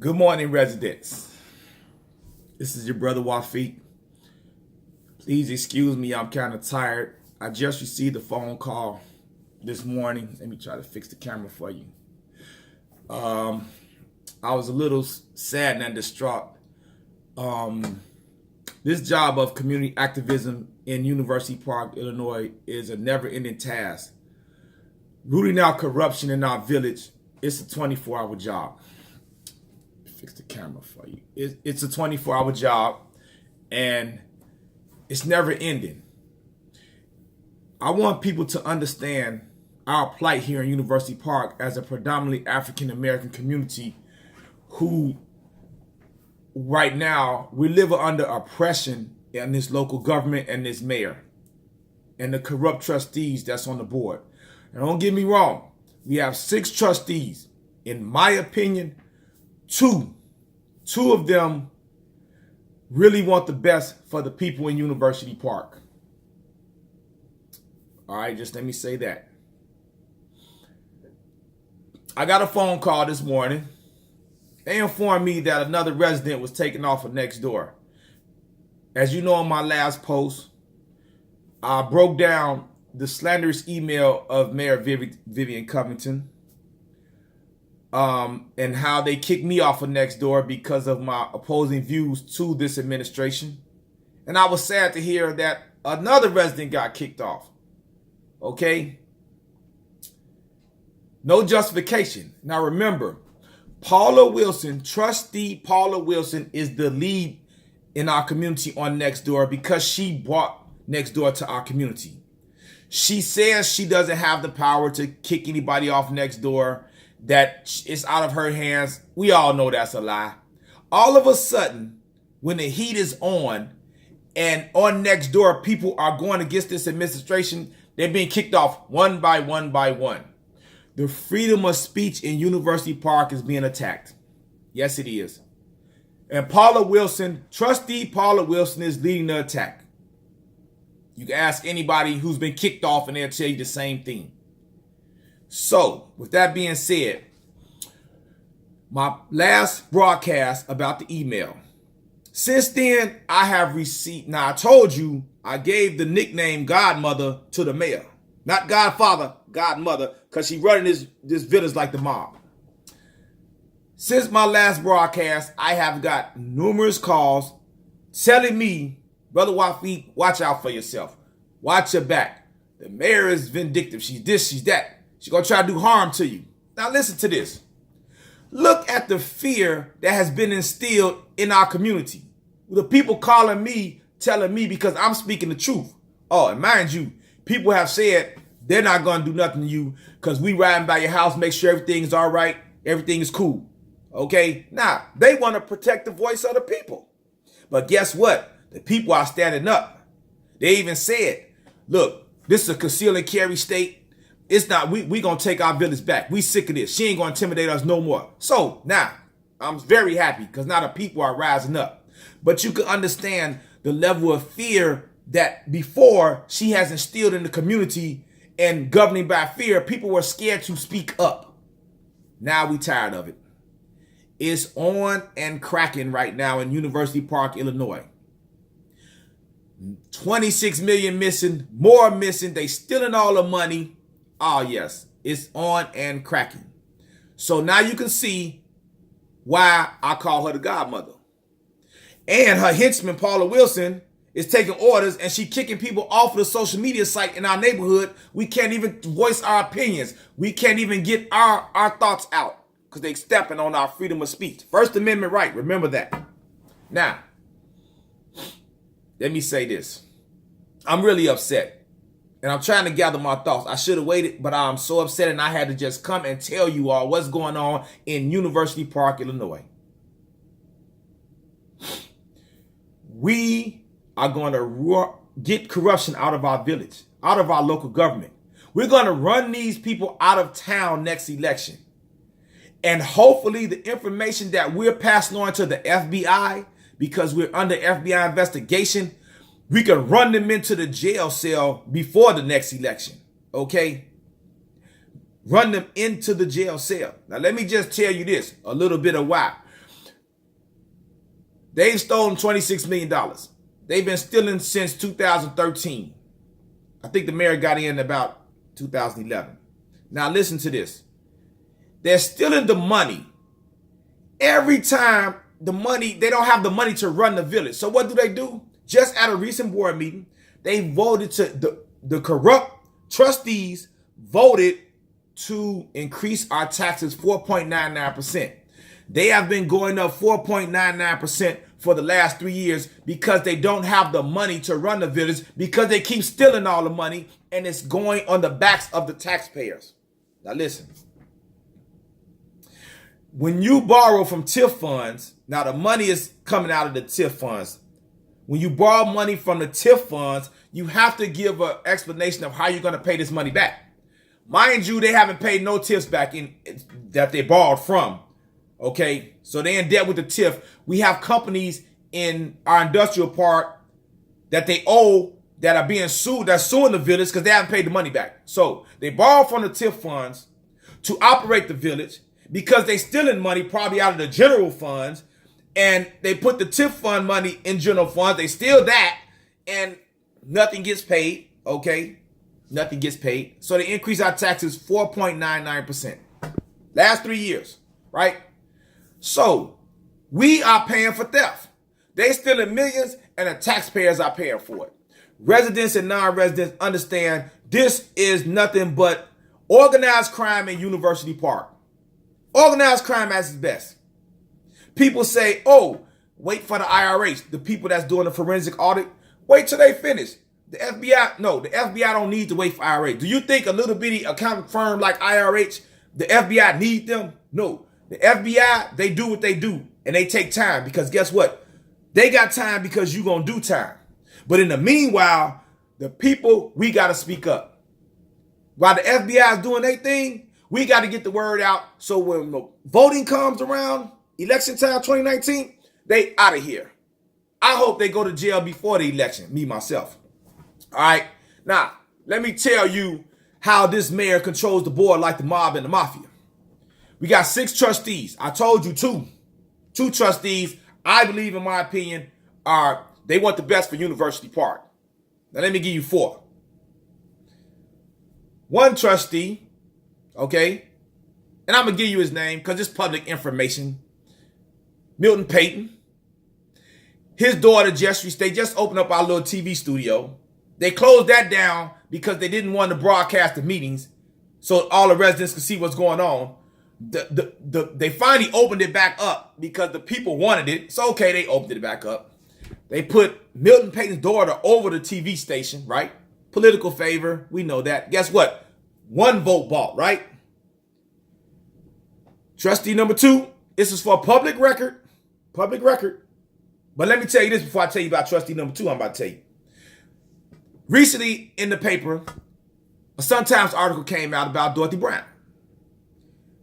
Good morning, residents. This is your brother Wafiq. Please excuse me, I'm kind of tired. I just received a phone call this morning. Let me try to fix the camera for you. I was a little sad and distraught. This job of community activism in University Park, Illinois is a never-ending task. Rooting out corruption in our village, it's a 24-hour job. Fix the camera for you. It's a 24-hour job, and it's never ending. I want people to understand our plight here in University Park as a predominantly African-American community who right now we live under oppression in this local government and this mayor and the corrupt trustees that's on the board. And don't get me wrong, we have 6 trustees. In my opinion, two of them really want the best for the people in University Park. All right, just let me say that. I got a phone call this morning. They informed me that another resident was taken off of next door. As you know, in my last post, I broke down the slanderous email of Mayor Vivian Covington, and how they kicked me off of next door because of my opposing views to this administration. And I was sad to hear that another resident got kicked off. Okay? No justification. Now remember, Trustee Paula Wilson is the lead in our community on Nextdoor because she brought Nextdoor to our community. She says she doesn't have the power to kick anybody off Nextdoor, that it's out of her hands. We all know that's a lie. All of a sudden, when the heat is on and on Nextdoor, people are going against this administration, they're being kicked off one by one by one. The freedom of speech in University Park is being attacked. Yes, it is. And Trustee Paula Wilson is leading the attack. You can ask anybody who's been kicked off and they'll tell you the same thing. So, with that being said, my last broadcast about the email. Since then, I have received, now I told you, I gave the nickname Godmother to the mayor. Not Godfather, Godmother, because she running this village like the mob. Since my last broadcast, I have got numerous calls telling me, Brother Wafiq, watch out for yourself. Watch your back. The mayor is vindictive. She's this, she's that. She's going to try to do harm to you. Now listen to this. Look at the fear that has been instilled in our community. The people calling me, telling me because I'm speaking the truth. Oh, and mind you, people have said they're not going to do nothing to you because we riding by your house, make sure everything's all right, everything is cool. Okay? Now, they want to protect the voice of the people. But guess what? The people are standing up. They even said, look, this is a conceal and carry state. It's not, we going to take our village back. We sick of this. She ain't going to intimidate us no more. So now, I'm very happy because now the people are rising up. But you can understand the level of fear that before she has instilled in the community, and governing by fear, people were scared to speak up. Now we tired of it. It's on and cracking right now in University Park, Illinois. 26 million missing, more missing. They stealing all the money. Oh, yes, it's on and cracking. So now you can see why I call her the godmother. And her henchman, Paula Wilson, is taking orders and she kicking people off of the social media site in our neighborhood. We can't even voice our opinions. We can't even get our thoughts out because they're stepping on our freedom of speech. First Amendment right, remember that. Now, let me say this. I'm really upset. And I'm trying to gather my thoughts. I should have waited, but I'm so upset and I had to just come and tell you all what's going on in University Park, Illinois. We are going to get corruption out of our village, out of our local government. We're going to run these people out of town next election. And hopefully the information that we're passing on to the FBI, because we're under FBI investigation, we can run them into the jail cell before the next election, okay? Run them into the jail cell. Now, let me just tell you this, a little bit of why. They've stolen $26 million. They've been stealing since 2013. I think the mayor got in about 2011. Now listen to this. They're stealing the money. Every time they don't have the money to run the village. So what do? Just at a recent board meeting, they voted to, the corrupt trustees voted to increase our taxes 4.99%. They have been going up 4.99% for the last 3 years because they don't have the money to run the village, because they keep stealing all the money and it's going on the backs of the taxpayers. Now listen. When you borrow from TIF funds, now the money is coming out of the TIF funds. When you borrow money from the TIF funds, you have to give an explanation of how you're going to pay this money back. Mind you, they haven't paid no TIFs back in that they borrowed from. Okay, so they're in debt with the TIF. We have companies in our industrial park that they owe that are being sued, that's suing the village because they haven't paid the money back. So they borrow from the TIF funds to operate the village because they stealing money probably out of the general funds, and they put the TIF fund money in general funds. They steal that and nothing gets paid. Okay, nothing gets paid. So they increase our taxes 4.99%. Last 3 years, right? So we are paying for theft. They stealing millions and the taxpayers are paying for it. Residents and non-residents understand this is nothing but organized crime in University Park. Organized crime at its best. People say, oh, wait for the IRH, the people that's doing the forensic audit. Wait till they finish. The FBI don't need to wait for IRH. Do you think a little bitty accounting firm like IRH, the FBI need them? No. The FBI, they do what they do, and they take time because guess what? They got time because you gonna do time. But in the meanwhile, the people, we gotta speak up. While the FBI is doing their thing, we gotta get the word out so when the voting comes around, election time 2019, they out of here. I hope they go to jail before the election, me, myself. All right? Now, let me tell you how this mayor controls the board like the mob and the mafia. We got 6 trustees. I told you 2. 2 trustees, I believe, in my opinion, they want the best for University Park. Now, let me give you 4. 1 trustee, okay, and I'm going to give you his name because it's public information. Milton Payton. His daughter, Jeffrey, they just opened up our little TV studio. They closed that down because they didn't want to broadcast the meetings so all the residents could see what's going on. They finally opened it back up because the people wanted it. So, okay, they opened it back up. They put Milton Payton's daughter over the TV station, right? Political favor. We know that. Guess what? 1 vote bought, right? Trustee number 2, this is for public record. Public record. But let me tell you this before I tell you about trustee number 2, I'm about to tell you. Recently in the paper, a Sun-Times article came out about Dorothy Brown.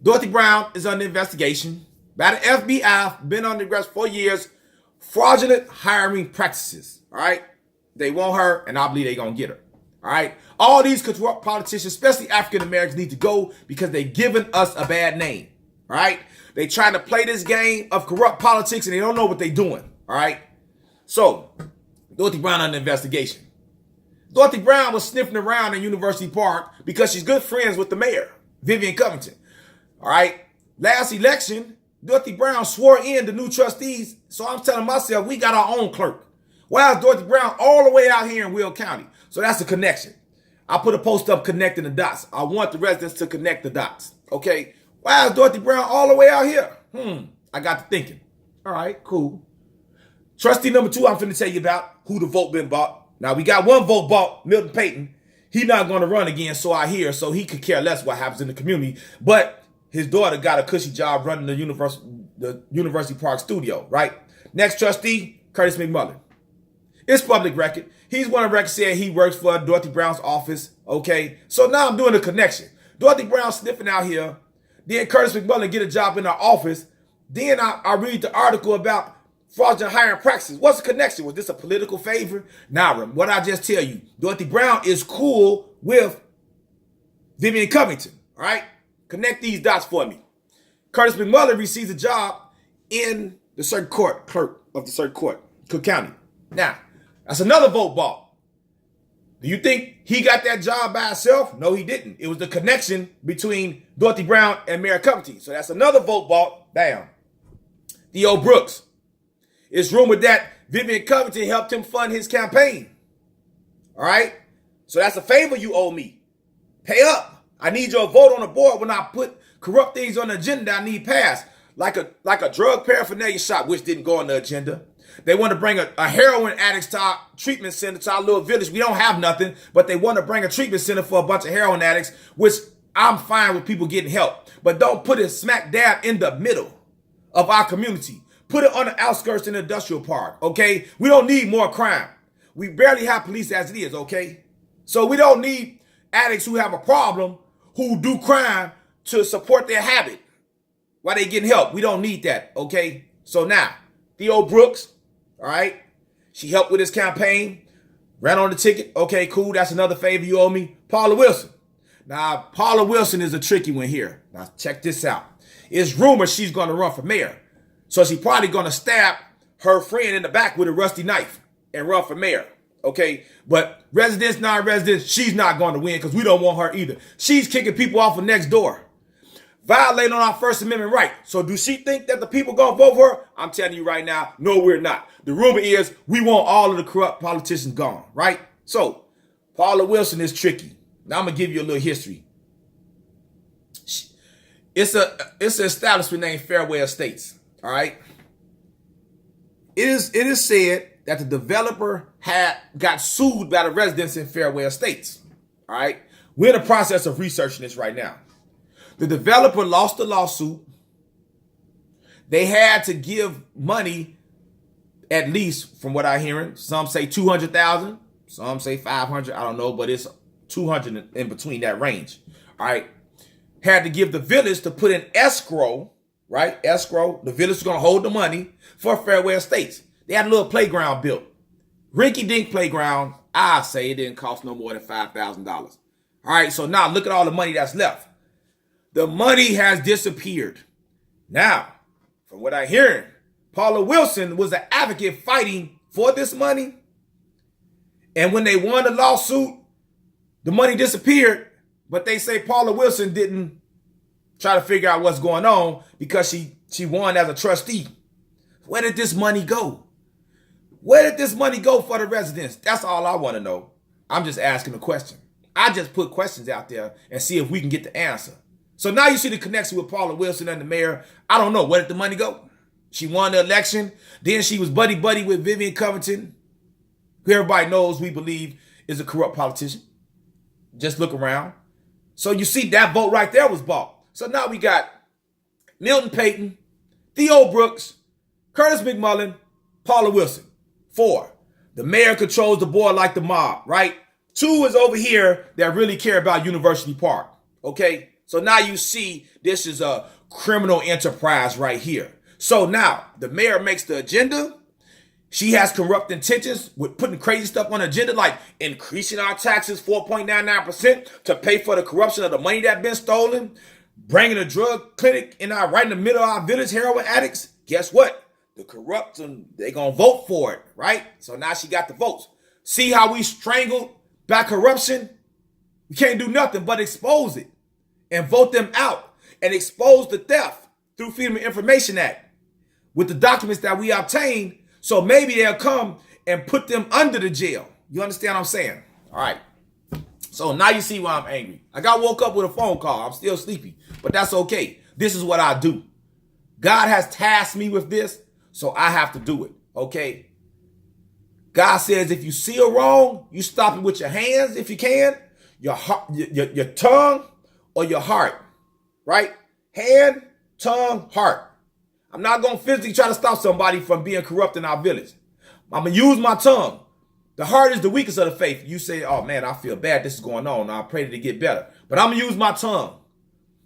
Dorothy Brown is under investigation by the FBI, been under arrest for 4 years, fraudulent hiring practices, all right? They want her, and I believe they're going to get her, all right? All these corrupt politicians, especially African-Americans, need to go because they're giving us a bad name, all right? They trying to play this game of corrupt politics, and they don't know what they're doing, all right? So, Dorothy Brown under investigation. Dorothy Brown was sniffing around in University Park because she's good friends with the mayor, Vivian Covington. All right. Last election, Dorothy Brown swore in the new trustees. So I'm telling myself, we got our own clerk. Why is Dorothy Brown all the way out here in Will County? So that's a connection. I put a post up connecting the dots. I want the residents to connect the dots. Okay. Why is Dorothy Brown all the way out here? I got to thinking. All right, cool. Trustee number 2, I'm finna tell you about who the vote been bought. Now we got 1 vote bought, Milton Payton. He not going to run again, so I hear. So he could care less what happens in the community. But his daughter got a cushy job running the University Park studio, right? Next trustee, Curtis McMullen. It's public record. He's one of the records said he works for Dorothy Brown's office, okay? So now I'm doing a connection. Dorothy Brown sniffing out here. Then Curtis McMullen get a job in our office. Then I read the article about fraudulent hiring practices. What's the connection? Was this a political favor? Nah, what I just tell you, Dorothy Brown is cool with Vivian Covington, all right? Connect these dots for me. Curtis McMullen receives a job in the circuit court clerk of the circuit court, Cook County. Now, that's another vote bought. Do you think he got that job by himself? No, he didn't. It was the connection between Dorothy Brown and Mayor Covington. So that's another vote bought. Bam. Theo Brooks. It's rumored that Vivian Covington helped him fund his campaign. All right? So that's a favor you owe me. Pay up. I need your vote on the board when I put corrupt things on the agenda that I need passed. Like a drug paraphernalia shop, which didn't go on the agenda. They want to bring a heroin addicts to our treatment center, to our little village. We don't have nothing, but they want to bring a treatment center for a bunch of heroin addicts, which I'm fine with people getting help. But don't put it smack dab in the middle of our community. Put it on the outskirts in the industrial park, okay? We don't need more crime. We barely have police as it is, okay? So we don't need addicts who have a problem, who do crime to support their habit while they getting help. We don't need that, okay? So now, Theo Brooks, all right? She helped with his campaign, ran on the ticket. Okay, cool. That's another favor you owe me. Paula Wilson. Now, Paula Wilson is a tricky one here. Now, check this out. It's rumored she's going to run for mayor. So she's probably going to stab her friend in the back with a rusty knife and run for mayor. Okay? But residents, non-residents, she's not going to win because we don't want her either. She's kicking people off of next door, violating on our First Amendment right. So do she think that the people going to vote for her? I'm telling you right now, no, we're not. The rumor is we want all of the corrupt politicians gone, right? So Paula Wilson is tricky. Now I'm going to give you a little history. It's an establishment named Fairway Estates, all right? It is said that the developer got sued by the residents in Fairway Estates, all right? We're in the process of researching this right now. The developer lost the lawsuit. They had to give money, at least from what I'm hearing. Some say $200,000, some say $500. I don't know, but it's $200 in between that range. All right. Had to give the village to put in escrow, right? Escrow. The village is going to hold the money for Fairway Estates. They had a little playground built. Rinky-dink playground. I say it didn't cost no more than $5,000. All right. So now look at all the money that's left. The money has disappeared. Now, from what I hear, Paula Wilson was an advocate fighting for this money. And when they won the lawsuit, the money disappeared. But they say Paula Wilson didn't try to figure out what's going on because she won as a trustee. Where did this money go? Where did this money go for the residents? That's all I want to know. I'm just asking a question. I just put questions out there and see if we can get the answer. So now you see the connection with Paula Wilson and the mayor. I don't know. Where did the money go? She won the election. Then she was buddy-buddy with Vivian Covington, who everybody knows we believe is a corrupt politician. Just look around. So you see that vote right there was bought. So now we got Milton Payton, Theo Brooks, Curtis McMullen, Paula Wilson. 4, the mayor controls the board like the mob, right? 2 is over here that really care about University Park, okay? So now you see this is a criminal enterprise right here. So now the mayor makes the agenda. She has corrupt intentions with putting crazy stuff on the agenda, like increasing our taxes 4.99% to pay for the corruption of the money that's been stolen, bringing a drug clinic right in the middle of our village, heroin addicts. Guess what? The corrupt, they're going to vote for it, right? So now she got the votes. See how we strangled by corruption? We can't do nothing but expose it and vote them out and expose the theft through Freedom of Information Act with the documents that we obtained. So maybe they'll come and put them under the jail. You understand what I'm saying? All right. So now you see why I'm angry. I got woke up with a phone call. I'm still sleepy, but that's okay. This is what I do. God has tasked me with this, so I have to do it. Okay. God says if you see a wrong, you stop it with your hands if you can, your heart, your tongue, or your heart, right? Hand, tongue, heart. I'm not going to physically try to stop somebody from being corrupt in our village. I'm going to use my tongue. The heart is the weakest of the faith. You say, oh man, I feel bad. This is going on. I pray that it get better. But I'm going to use my tongue.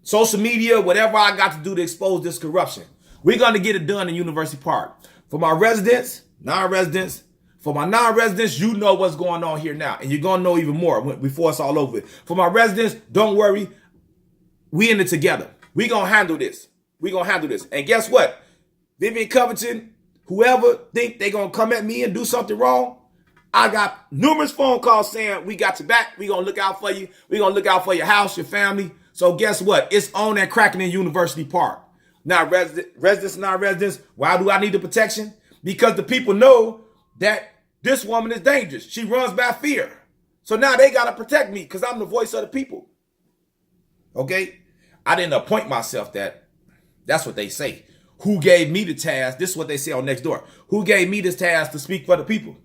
Social media, whatever I got to do to expose this corruption. We're going to get it done in University Park. For my residents, non-residents, for my non-residents, you know what's going on here now. And you're going to know even more before it's all over. For my residents, don't worry. We in it together. We're going to handle this. We're going to handle this. And guess what? Vivian Covington, whoever think they gonna come at me and do something wrong, I got numerous phone calls saying, we got your back, we gonna look out for you, we gonna look out for your house, your family. So guess what? It's on at Cracking in University Park. Now, residents and non-residents, why do I need the protection? Because the people know that this woman is dangerous. She runs by fear. So now they gotta protect me because I'm the voice of the people. Okay? I didn't appoint myself that. That's what they say. Who gave me the task? This is what they say on Nextdoor. Who gave me this task to speak for the people?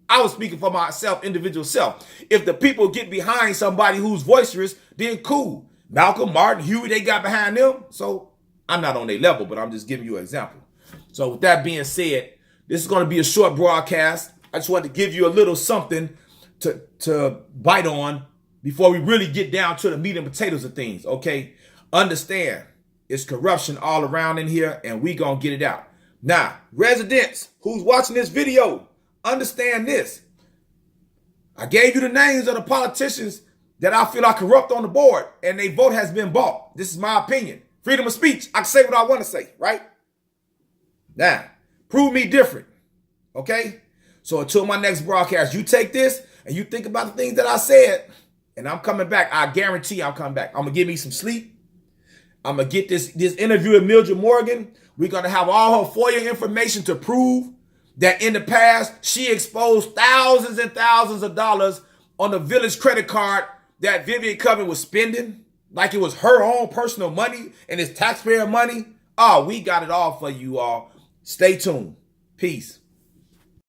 I was speaking for myself, individual self. If the people get behind somebody who's boisterous, then cool. Malcolm, Martin, Huey, they got behind them. So I'm not on their level, but I'm just giving you an example. So with that being said, this is going to be a short broadcast. I just wanted to give you a little something to bite on before we really get down to the meat and potatoes of things, okay? Understand, it's corruption all around in here, and we going to get it out. Now, residents who's watching this video, understand this. I gave you the names of the politicians that I feel are corrupt on the board, and their vote has been bought. This is my opinion. Freedom of speech. I can say what I want to say, right? Now, prove me different, okay? So until my next broadcast, you take this and you think about the things that I said, and I'm coming back. I guarantee I'm coming back. I'm going to give me some sleep. I'm going to get this interview with Mildred Morgan. We're going to have all her FOIA information to prove that in the past, she exposed thousands and thousands of dollars on the Village credit card that Vivian Covington was spending like it was her own personal money and it's taxpayer money. Oh, we got it all for you all. Stay tuned. Peace.